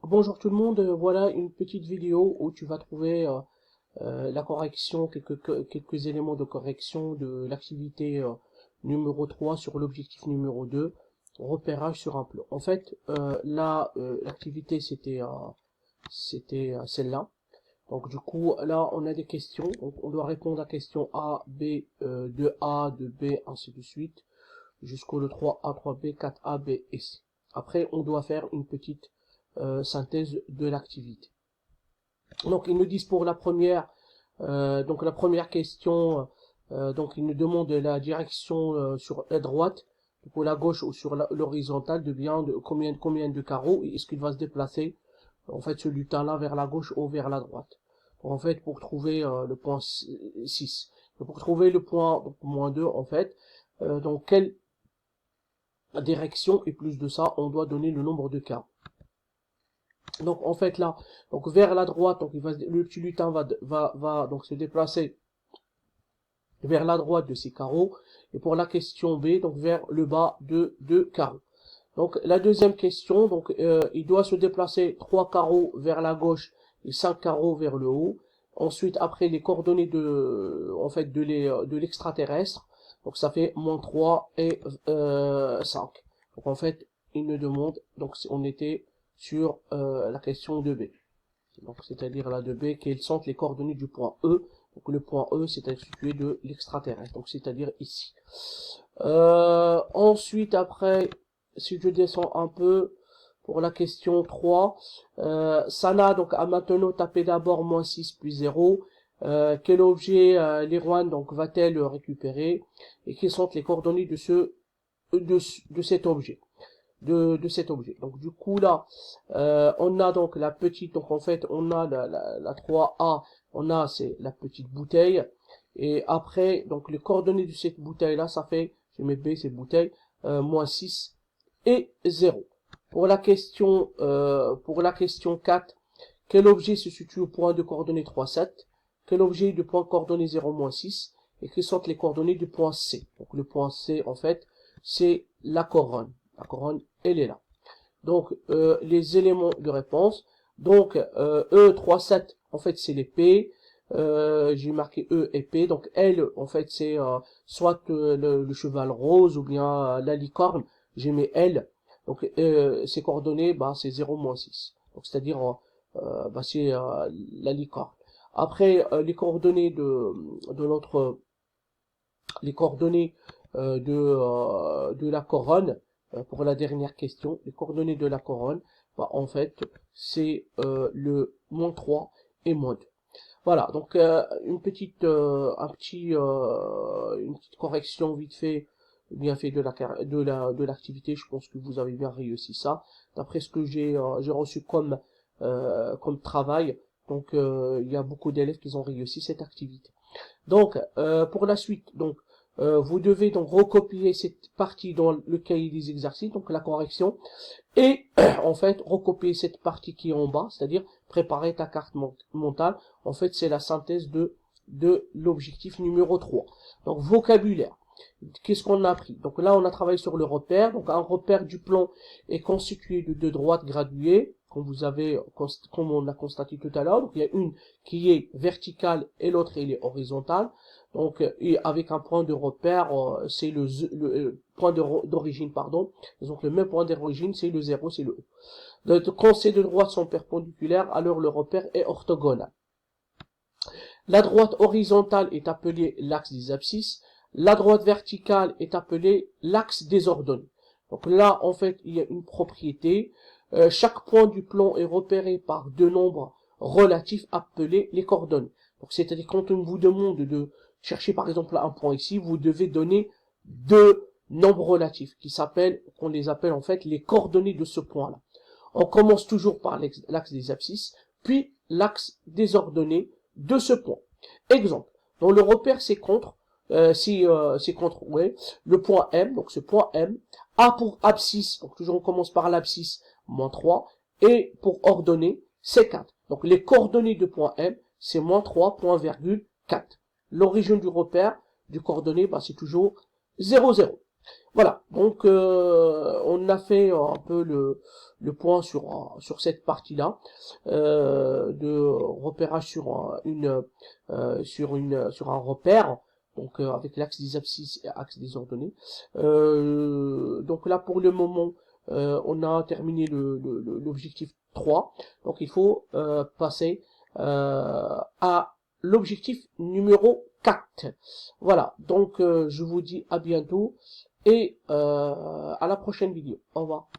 Bonjour tout le monde, voilà une petite vidéo où tu vas trouver la correction, quelques éléments de correction de l'activité numéro 3 sur l'objectif numéro 2, repérage sur un plan. En fait, là, l'activité c'était celle-là. Donc du coup, là, on a des questions. Donc, on doit répondre à question A, B, de A, de B, ainsi de suite, jusqu'au le 3A, 3B, 4A, B et C. Après, on doit faire une petite synthèse de l'activité. Donc ils nous disent pour la première, donc la première question, donc ils nous demandent la direction sur la droite, pour la gauche ou sur l'horizontale de bien de combien de carreaux, et est-ce qu'il va se déplacer en fait ce lutin là vers la gauche ou vers la droite. En fait pour trouver le point 6. Pour trouver le point donc, moins 2 en fait, donc quelle direction, et plus de ça on doit donner le nombre de carreaux. Donc en fait là, donc vers la droite, donc le petit lutin va donc se déplacer vers la droite de ces carreaux. Et pour la question B, donc vers le bas de 2 carreaux. Donc la deuxième question, donc il doit se déplacer 3 carreaux vers la gauche et 5 carreaux vers le haut. Ensuite, après les coordonnées de l'extraterrestre, donc ça fait -3 et 5. Donc en fait, il nous demande, donc on était sur la question de B. Donc c'est-à-dire la de B, quelles sont les coordonnées du point E. Donc le point E, c'est situé de l'extraterrestre, donc c'est-à-dire ici. Ensuite, après, si je descends un peu, pour la question 3, Sana donc a maintenant tapé d'abord -6 puis 0. Quel objet l'Irwan donc va-t-elle récupérer, et quelles sont les coordonnées de cet objet, de cet objet. Donc du coup là, on a donc la petite, donc en fait on a la 3A, on a c'est la petite bouteille, et après donc les coordonnées de cette bouteille là, ça fait, je mets B, c'est bouteille, -6 et 0. Pour la question 4, quel objet se situe au point de coordonnées 3, 7, quel objet du point coordonnées 0, -6, et quelles sont les coordonnées du point C. Donc le point C en fait c'est la couronne. La couronne, elle est là. Donc, les éléments de réponse. Donc, E, 3, 7, en fait, c'est les P. J'ai marqué E et P. Donc, L, en fait, c'est soit le cheval rose ou bien la licorne. J'ai mis L. Donc, ces coordonnées, bah, c'est 0, -6. Donc, c'est-à-dire, bah, c'est la licorne. Après, les coordonnées de notre... les coordonnées de la couronne, pour la dernière question, les coordonnées de la couronne, bah, en fait, c'est le -3 et -2. Voilà, donc une petite correction vite fait, bien fait de l'activité. Je pense que vous avez bien réussi ça, d'après ce que j'ai reçu comme travail. Donc il y a beaucoup d'élèves qui ont réussi cette activité. Donc pour la suite, donc vous devez donc recopier cette partie dans le cahier des exercices, donc la correction, et en fait recopier cette partie qui est en bas, c'est-à-dire préparer ta carte mentale. En fait, c'est la synthèse de l'objectif numéro 3. Donc vocabulaire. Qu'est-ce qu'on a appris? Donc là, on a travaillé sur le repère. Donc un repère du plan est constitué de deux droites graduées, comme on a constaté tout à l'heure. Donc il y a une qui est verticale et l'autre elle est horizontale. Donc et avec un point de repère, c'est le point d'origine, pardon. Donc le même point d'origine, c'est le 0, c'est le E. Donc, quand ces deux droites sont perpendiculaires, alors le repère est orthogonal. La droite horizontale est appelée l'axe des abscisses. La droite verticale est appelée l'axe des ordonnées. Donc là, en fait, il y a une propriété. Chaque point du plan est repéré par deux nombres relatifs appelés les coordonnées. Donc c'est-à-dire quand on vous demande de chercher par exemple un point ici, vous devez donner deux nombres relatifs qu'on les appelle en fait les coordonnées de ce point-là. On commence toujours par l'axe des abscisses, puis l'axe des ordonnées de ce point. Exemple, dans le repère c'est contre, le point M, donc ce point M, A pour abscisse, donc toujours on commence par l'abscisse, -3, et pour ordonnée, c'est 4. Donc les coordonnées de point M, c'est -3, point virgule 4. L'origine du repère, du coordonnées, bah, c'est toujours 0, 0. Voilà, donc on a fait un peu le point sur cette partie-là de repérage sur un repère, donc avec l'axe des abscisses et axe des ordonnées. Donc là pour le moment on a terminé l'objectif 3, donc il faut passer à l'objectif numéro 4. Voilà, donc je vous dis à bientôt et à la prochaine vidéo. Au revoir.